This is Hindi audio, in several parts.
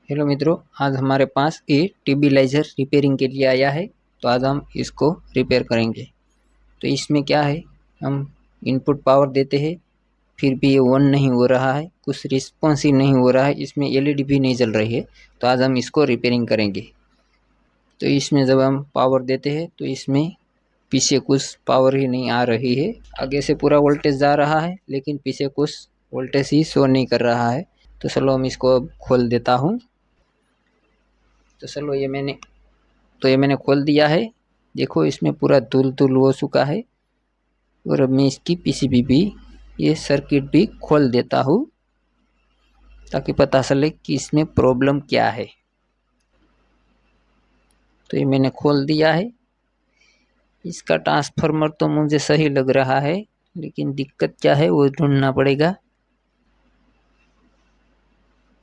हेलो मित्रों, आज हमारे पास ये टेबिलाइजर रिपेयरिंग के लिए आया है। तो आज हम इसको रिपेयर करेंगे। तो इसमें क्या है, हम इनपुट पावर देते हैं, फिर भी ये ऑन नहीं हो रहा है, कुछ रिस्पॉन्स ही नहीं हो रहा है, इसमें एलईडी भी नहीं जल रही है। तो आज हम इसको रिपेयरिंग करेंगे। तो इसमें जब हम पावर देते हैं तो इसमें पीछे कुछ पावर ही नहीं आ रही है। आगे से पूरा वोल्टेज जा रहा है लेकिन पीछे कुछ वोल्टेज ही शो नहीं कर रहा है। तो चलो हम इसको अब खोल देता हूँ। तो चलो ये मैंने खोल दिया है। देखो इसमें पूरा धुल धुल हो चुका है। और अब मैं इसकी पीसीबी भी, ये सर्किट भी खोल देता हूँ ताकि पता चले कि इसमें प्रॉब्लम क्या है। तो ये मैंने खोल दिया है। इसका ट्रांसफार्मर तो मुझे सही लग रहा है, लेकिन दिक्कत क्या है वो ढूंढना पड़ेगा।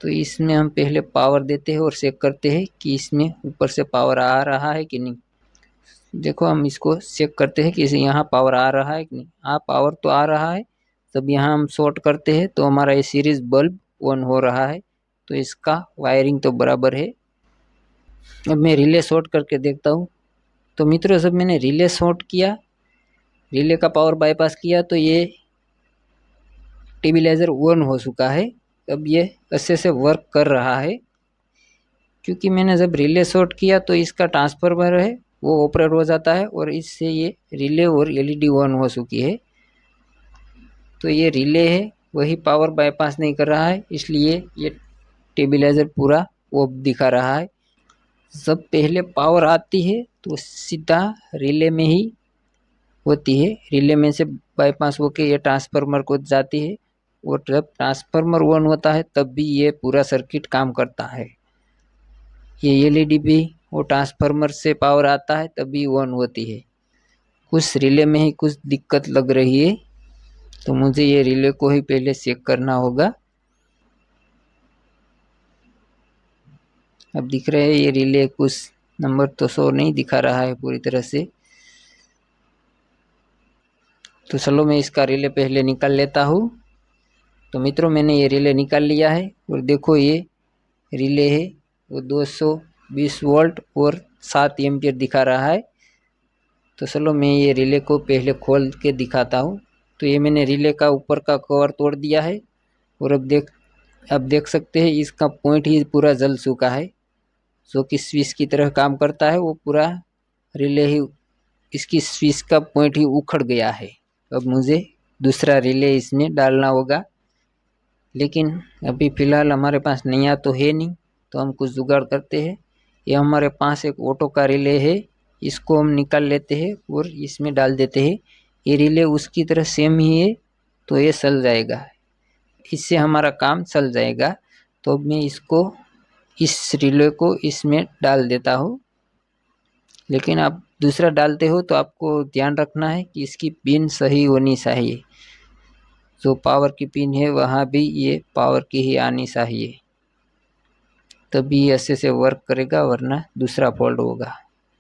तो इसमें हम पहले पावर देते हैं और चेक करते हैं कि इसमें ऊपर से पावर आ रहा है कि नहीं। देखो हम इसको चेक करते हैं कि यहाँ पावर आ रहा है कि नहीं। हाँ, पावर तो आ रहा है। तब यहाँ हम शॉर्ट करते हैं तो हमारा ये सीरीज बल्ब ऑन हो रहा है। तो इसका वायरिंग तो बराबर है। अब मैं रिले शॉर्ट करके देखता हूँ। तो मित्रों, जब मैंने रिले शॉर्ट किया, रिले का पावर बाईपास किया, तो ये टेबिलाइजर ऑन हो चुका है। अब ये अच्छे से वर्क कर रहा है, क्योंकि मैंने जब रिले शॉर्ट किया तो इसका ट्रांसफार्मर है वो ऑपरेट हो जाता है और इससे ये रिले और एलईडी ऑन हो चुकी है। तो ये रिले है वही पावर बाईपास नहीं कर रहा है, इसलिए ये टेबिलाइजर पूरा ऑफ दिखा रहा है। जब पहले पावर आती है तो सीधा रिले में ही होती है, रिले में से बाईपास होके ये ट्रांसफार्मर को जाती है। और जब ट्रांसफार्मर ऑन होता है तब भी ये पूरा सर्किट काम करता है। ये एलईडी भी वो ट्रांसफार्मर से पावर आता है तभी ऑन होती है। कुछ रिले में ही कुछ दिक्कत लग रही है, तो मुझे ये रिले को ही पहले चेक करना होगा। अब दिख रहे हैं ये रिले, कुछ नंबर तो शो नहीं दिखा रहा है पूरी तरह से। तो चलो मैं इसका रिले पहले निकाल लेता हूँ। तो मित्रों, मैंने ये रिले निकाल लिया है और देखो ये रिले है वो 220 वोल्ट और 7 एम्पियर दिखा रहा है। तो चलो मैं ये रिले को पहले खोल के दिखाता हूँ। तो ये मैंने रिले का ऊपर का कवर तोड़ दिया है और अब देख सकते हैं इसका पॉइंट ही पूरा जल चुका है। जो कि स्विच की तरह काम करता है, वो पूरा रिले ही, इसकी स्विच का पॉइंट ही उखड़ गया है। अब मुझे दूसरा रिले इसमें डालना होगा, लेकिन अभी फ़िलहाल हमारे पास नया तो है नहीं। तो हम कुछ जुगाड़ करते हैं। ये हमारे पास एक ऑटो का रिले है, इसको हम निकाल लेते हैं और इसमें डाल देते हैं। ये रिले उसकी तरह सेम ही है, तो ये चल जाएगा, इससे हमारा काम चल जाएगा। तो मैं इसको, इस रिले को इसमें डाल देता हूँ। लेकिन आप दूसरा डालते हो तो आपको ध्यान रखना है कि इसकी पिन सही होनी चाहिए। जो पावर की पिन है वहाँ भी ये पावर की ही आनी चाहिए, तभी ये अच्छे से वर्क करेगा, वरना दूसरा फॉल्ट होगा।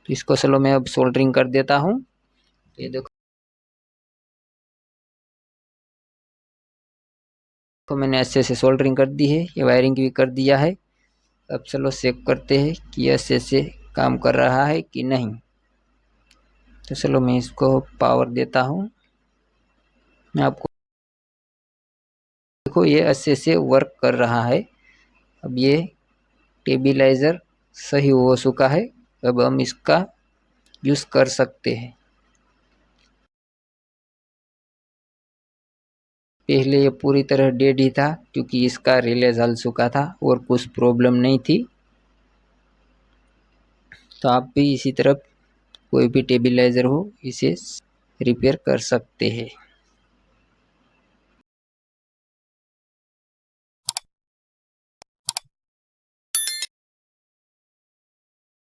तो इसको चलो मैं अब सोल्डरिंग कर देता हूँ। ये देखो तो मैंने अच्छे से सोल्डरिंग कर दी है, ये वायरिंग भी कर दिया है। अब चलो चेक करते हैं कि ये अच्छे से काम कर रहा है कि नहीं। तो चलो मैं इसको पावर देता हूँ। मैं आपको देखो ये अच्छे से वर्क कर रहा है। अब ये टेबिलाइजर सही हो चुका है। अब हम इसका यूज़ कर सकते हैं। पहले ये पूरी तरह डेड ही था, क्योंकि इसका रिले जल चुका था और कुछ प्रॉब्लम नहीं थी। तो आप भी इसी तरह कोई भी टेबिलाइजर हो इसे रिपेयर कर सकते हैं।